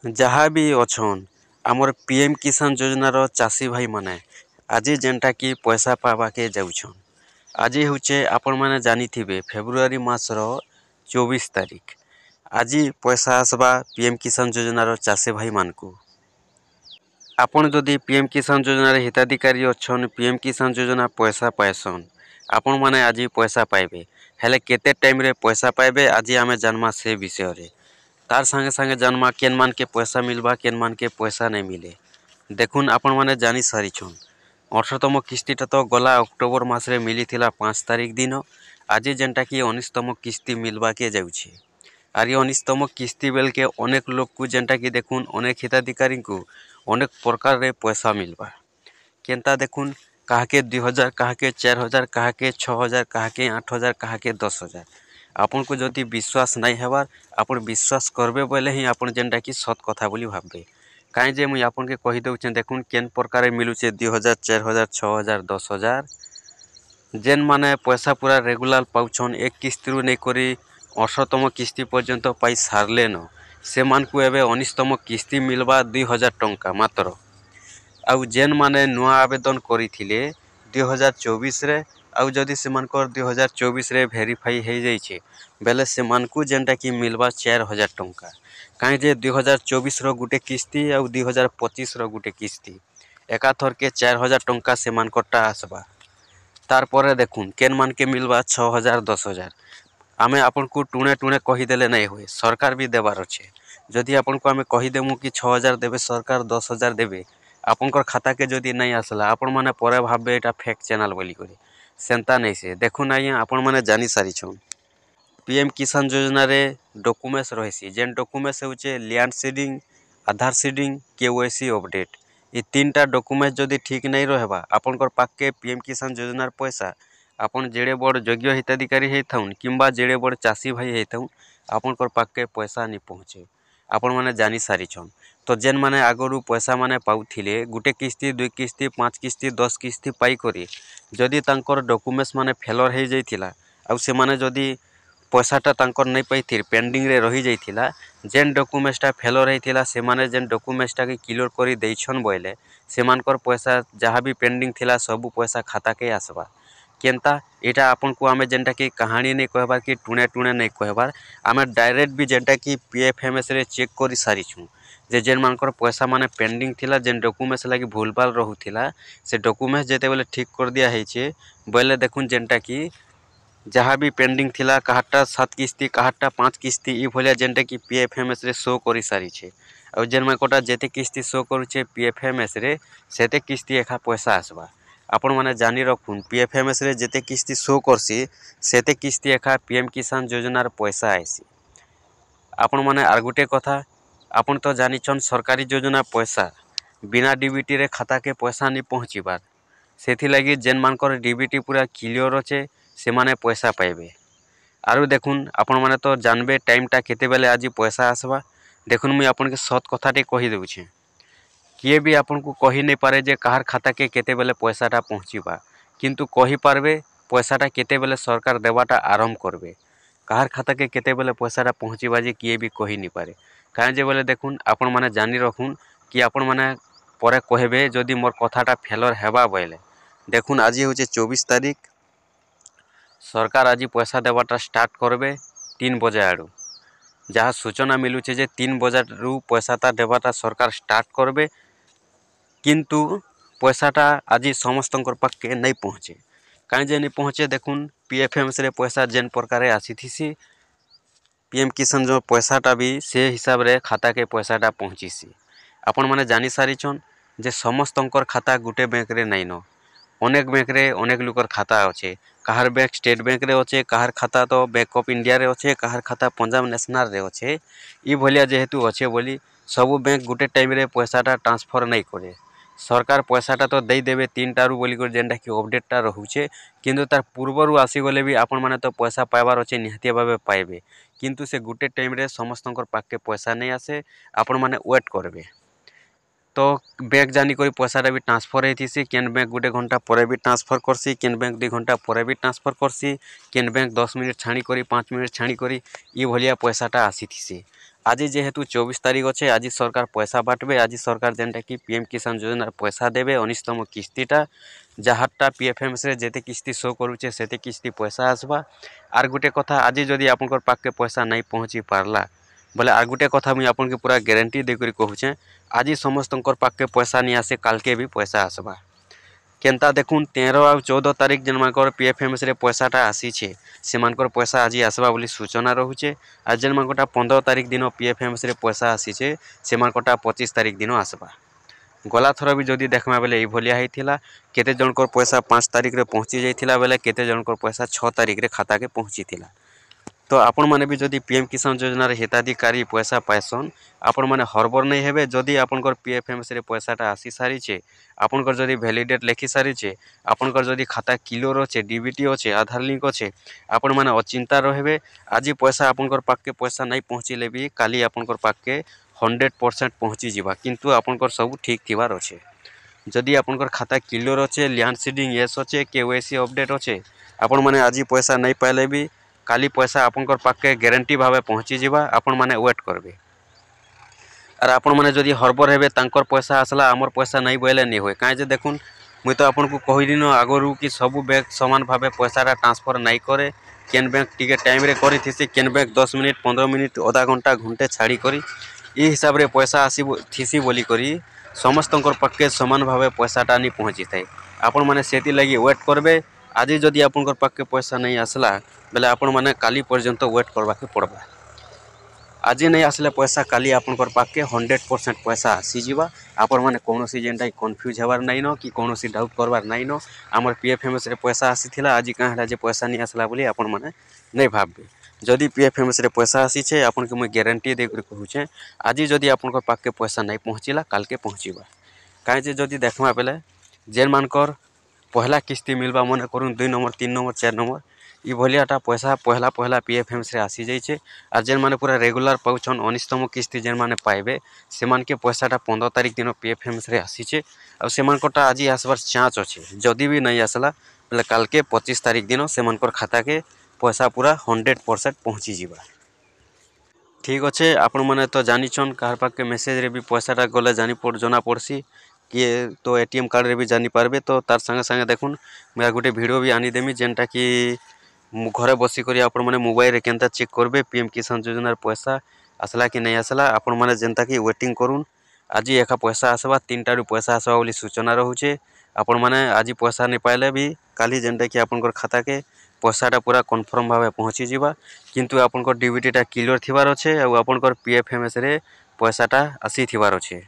जहाँ भी अछन आमर पीएम किसान योजनार चाषी भाई माने आज जेनटा कि पैसा पावाके जाउछन। आज होचे आपण माने जानिथिबे फेब्रुआरी मासर 24 तारीख। आज पैसा आसबा पीएम किसान योजनार चाषी भाई मानकू। आपण जदि पीएम किसान योजनार हिताधिकारी अछन पीएम किसान योजना पैसा पाएसन आपण माने आज पैसा पाइबे। हेले केते टाइम रे पैसा पाइबे आज आमे जानमा से विषय रे। तार संगे संगे जन्मा केन मान के पैसा मिलबा केन मान के पैसा नहीं मिले। देखुन आपण माने जानी सारिछन 18तम किस्तीटा तो गला अक्टोबर मासरे मिली थिला 5 तारीख दिन। आज जेनटा कि 19तम किस्ती मिलबा के जाउछे। आर 19तम किस्ती बेल के अनेक लोग को जेनटा कि देखुन अनेक हिताधिकारी को अनेक प्रकार रे पैसा मिलबा। केनता देखुन काहाके 2000 काहाके 4000 काहाके 6000 काहाके 8000 काहाके 10000। आपन को जदि विश्वास नहीं हेबार आपन विश्वास करबे बोले ही आपन जेनटा कि सत कथा बोली भाबबे। काहे जे मुई आपन के कहि दउछे देखुन केन प्रकार मिलुचे 2000 4000 6000 10000। जेन माने पैसा पूरा रेगुलर पाउछन एक किस्ती रु नहीं करी 18तम किस्ती पर्यंत पाई सारले न से मान को एबे 19तम किस्ती मिलबा 2000 टंका मात्र। आउ जेन माने नुआ आवेदन करिथिले 2024 रे आउ जदि से मानकर 2024 रे वेरीफाई हो जाइछे बेले से मानकू जेनटा कि मिलबा 4000 टंका। काहे जे 2024 रो गुटे किस्ती आउ 2025 रो गुटे किस्ती एकाथर के 4000 टंका से मानकटा आसबा। तार परे देखुन केन मान के मिलबा 6000 10000। आमे आपन को टुणे टुणे कहि देले नहीं होए सरकार भी देबार अच्छे। जदि आपन को आमे कहि देमु कि 6000 देबे सरकार 10000 देबे आपनकर खाता के जदि नहीं आसला आपण माने परे भाबे एटा फेक चैनल बोली करी सेंता नहीं से। देखुन आज्ञा आपण माने जानी सारिछन पीएम किसान योजना रे डॉक्यूमेंट्स रहिसी जेन डॉक्यूमेंट्स होचे लैंड सीडिंग आधार सीडिंग केवाईसी अपडेट। ये तीनटा डॉक्यूमेंट जदि ठीक नहीं रहबा आपनकर पाके पीएम किसान योजनार पैसा आपन जेड़े बड़ योग्य हिताधिकारी हेथाउन किंबा जेड़े बड़ चाषी भाई हेथाउन आपनकर पाके पैसा नहीं पहुँचे आपण माने जानी सारिछन। तो जेन माने आगरू पैसा माने पाउथिले गुटे किस्ती 2 किस्ती 5 किस्ती 10 किस्ती पाई करी जदि तांकर डॉक्यूमेंट्स माने फेलर हो जाइथिला आउ से माने जदि पैसाटा तांकर नहीं पाइथिर पेंडिंग रे रही जाइथिला जेन डॉक्यूमेंट्सटा फेलर होइथिला से माने जेन डॉक्यूमेंट्सटा के क्लियर करी देइछन बोइले से मानकर पैसा जहाँ भी पेंडिंग थिला सब पैसा खाता के आसबा। केनता एटा आपन को आमे जेनटा कि कहानी नहीं कहबार कि टुणे टुणे नहीं कहबार आमे डायरेक्ट भी जेनटा कि पीएफएमएस रे चेक करी सारिछु जे जेन मानकर पैसा माने पेंडिंग थिला जेन डॉक्यूमेंट्स लागी भूलभाल रहुथिला से डॉक्यूमेंट्स जेते बेले ठीक कर दिया हेचे बोले देखुन जेनटा कि जहाँ भी पेंडिंग थिला काहाटा 7 किस्ती काहाटा 5 किस्ती ई भलिया जेनटा कि पीएफएमएस रे शो करी सारिछे। आ जेन मानकटा जेते किस्ती शो करूचे पीएफएमएस रे सेते किस्ती एखा पैसा आसबा। आपण माने जानी रखुन पीएफएमएस रे जेते किस्ती शो करसी सेते किस्ती एखा पीएम किसान योजनार पैसा आइसी। आपण माने आर गुटे कथा आपण तो जानिछन सरकारी योजना पैसा बिना डीबीटी रे खाता के पैसा नहीं पहुँचीबार सेथि लगी जेन मानकर डीबीटी पूरा क्लियर अच्छे से माने पैसा पाइबे। आरु देखुन आपण माने तो जानबे टाइमटा केते बेले आज पैसा आसबा। देखुन मुई आपन के सत कथाटे कहि देउछे किए भी आपन को कहि नहीं पारे जे कहार खाता के केते बेले पैसाटा पहुँचीबा किंतु कहि पारबे पैसाटा केते बेले सरकार देवाटा आरंभ करबे। कहार खाता के केते बेले पैसाटा पहुँचीबा जे किए भी कहि नहीं पारे काहे जे बोले देखुन आपण माने जानी रखुन कि आपण माने परे कहबे जदि मोर कथाटा फेलर हेबा बोले। देखुन आज होचे 24 तारीख सरकार आज पैसा देवाटा स्टार्ट करबे 3 बजे आड़ू जहाँ सूचना मिलुचे जे 3 बजे रु पैसाटा देवाटा सरकार स्टार्ट करबे किंतु पैसाटा आज समस्तंकर पाके नहीं पहुँचे कहीं जे नहीं पहुँचे। देखुन पीएफएमएस रे पैसा जेन प्रकार आसीथिसी पीएम किसान जो पैसाटा भी से हिसाब रे खाता के पैसाटा पहुँचीसी। आपण माने जानी सारिछन जे समस्तंकर खाता गुटे बैंक रे नहीं न अनेक बैंक रे अनेक लोकर खाता अच्छे। कहार बैंक स्टेट बैंक रे अच्छे कहार खाता तो बैंक ऑफ इंडिया रे अच्छे कहार खाता पंजाब नेशनल रे अच्छे। ई भलिया जेहेतु अच्छे बोली सब बैंक गुटे टाइम रे पैसाटा ट्रांसफर नहीं करे सरकार पैसाटा तो दे देबे 3 टारू बोली कर जेनटा कि अपडेटटा रहुचे किंतु तार पूर्वरु आसी गले भी आपण माने तो पैसा पाइबार अच्छे निहाती भाबे पाइबे किंतु से गुटे टाइम रे समस्तंकर पाके पैसा नहीं आसे आपण माने वेट करबे। तो बैंक जानी कोई पैसाटा भी ट्रांसफर होती केन बैंक गोटे घंटा पर भी ट्रांसफर करसी केन बैंक 2 घंटा पर भी ट्रांसफर करसी केन बैंक 10 मिनट छाणी करी 5 मिनट छाणी करी ई भलिया पैसाटा आसी थी। आज जेहेतु 24 तारीख अच्छे आज सरकार पैसा बांटबे आज सरकार जेनटा कि पीएम किसान योजना पैसा देवे 19तम किस्तीटा जहाँटा पीएफएमएस रे जेते किस्ती शो करूचे सेते किस्ती पैसा आसबा। आर गुटे कथा आज जदि आपनकर पाखे पैसा नहीं पहुँची पारला बोले आर गुटे कथा मुई आपन के पूरा गारंटी देकर कहूचे आज समस्तंकर पाखे पैसा नहीं आसे कालके भी पैसा आसबा। केनता देखुन 13 और 14 तारीख जेन मानकर पीएफएमएस रे पैसाटा आसीछे से मानकर पैसा आज आसबा बोली सूचना रहुचे। आज जेन मानकटा 15 तारीख दिन पीएफएमएस रे पैसा आसीछे से मानकटा 25 तारीख दिन आसबा। गला थर भी जदि देखमा बेले ये भलिया होइथिला केते जनकर पैसा 5 तारीख रे पहुँची जाइथिला बेले केते जनकर पैसा 6 तारीख रे खाता के पहुँचीथिला। तो आपण माने भी जदि पीएम किसान योजना रे हिताधिकारी पैसा पाइसन आपण माने हरबर नहीं हेबे। जदि आपनकर पीएफएमएस रे पैसाटा आसी सारिछे आपनकर जदि वैलिडेट लेखि सारिछे आपनकर जदि खाता क्लियर अच्छे डीबीटी अच्छे आधार लिंक अच्छे आपण माने अचिंता रहबे। आज पैसा आपनकर पाखे पैसा नहीं पहुँचले भी काली आपनकर पाखे 100% पहुँची जीवा किंतु आपनकर सब ठीक थिबार अच्छे। जदि आपनकर खाता क्लियर अच्छे लैंड सीडिंग यस अच्छे केवाईसी अपडेट अच्छे आपण माने आज पैसा नहीं पाइले भी काली पैसा आपनकर पाखे गारंटी भावे पहुँची जीवा आपण माने वेट करबे। आर आपण माने जदि हरबर हेबे तांकर पैसा आसला आमर पैसा नहीं बोले नहीं होए काहे जे देखुन मुई तो आपन को कहिदिन आगरू कि सबु बैंक समान भावे पैसाटा ट्रांसफर नहीं करे केन बैंक टिके टाइम रे करी थिसी केन बैंक 10 मिनिट 15 मिनिट आधा घंटा घंटे छाड़ी करी ई हिसाब रे पैसा आसी थिसी बोली करी समस्तंकर पाखे समान भावे पैसाटा नहीं पहुँची थाए। आपण माने सेति लगी वेट करबे। आज जदि आपनकर पाखे पैसा नहीं आसला बेले आपण माने काली पर्यंत वेट करबा के पड़बा। आज नहीं आसले पैसा काली आपनकर पाखे 100% पैसा आसी जीवा। आपण माने कोनोसी जेनटा कन्फ्यूज हेबार नहीं न कि कोनोसी डाउट करबार नहीं न आमर पीएफएमएस रे पैसा आसीथिला आज काहेला जे पैसा नहीं आसला बोली आपण माने नहीं भाबबे। जदि पीएफएमएस रे पैसा आसीछे आपन के मुई गारंटी दे कर कहूचे आज जदि आपनकर पाखे पैसा नहीं पहुँचीला काल के पहुँचीबा। काहे जे जदि देखमा बेले जेन मानकर पहला किस्ती मिलबा मन करूँ 2 नंबर 3 नंबर 4 नंबर ई भलियाटा पैसा पहला पीएफएमएस रे आसी जाइछे। आर जेन माने पूरा रेगुलर पाउछन 19तम किस्ती जेन माने पाइबे से मान के पैसाटा 15 तारीख दिन पीएफएमएस रे आसीछे आ से मानकटा आज आसबार चांस अच्छे। जदि भी नहीं आसला बेले काल के 25 तारीख दिन से मानकर खाता के पैसा पूरा 100% पहुँची जीवा। ठीक अच्छे आपण माने तो जानिछन कार पाखे मेसेज रे भी पैसाटा गले जना पड़सी किए तो एटीएम कार्ड रे भी जानी पारबे। तो तार संगे संगे देखुन मैं गोटे वीडियो भी आनी देमी जेनटा कि घरे बसी करी आपण माने मोबाइल रे केनता चेक करबे पीएम किसान योजना पैसा आसला कि नहीं आसला। आपण माने जेनता कि वेटिंग करूँ आज एका पैसा आसबा 3टा रु पैसा आसबा बोली सूचना रहूचे। आपण माने आज पैसा नहीं पाइले भी काली जेनटा कि आपनकर खाता के पैसाटा पूरा कन्फर्म भावे पहुँची जीवा किंतु आपनकर डीबीटीटा क्लियर थिबार अच्छे और आपनकर पीएफएमएस रे पैसाटा आसी थिबार अच्छे।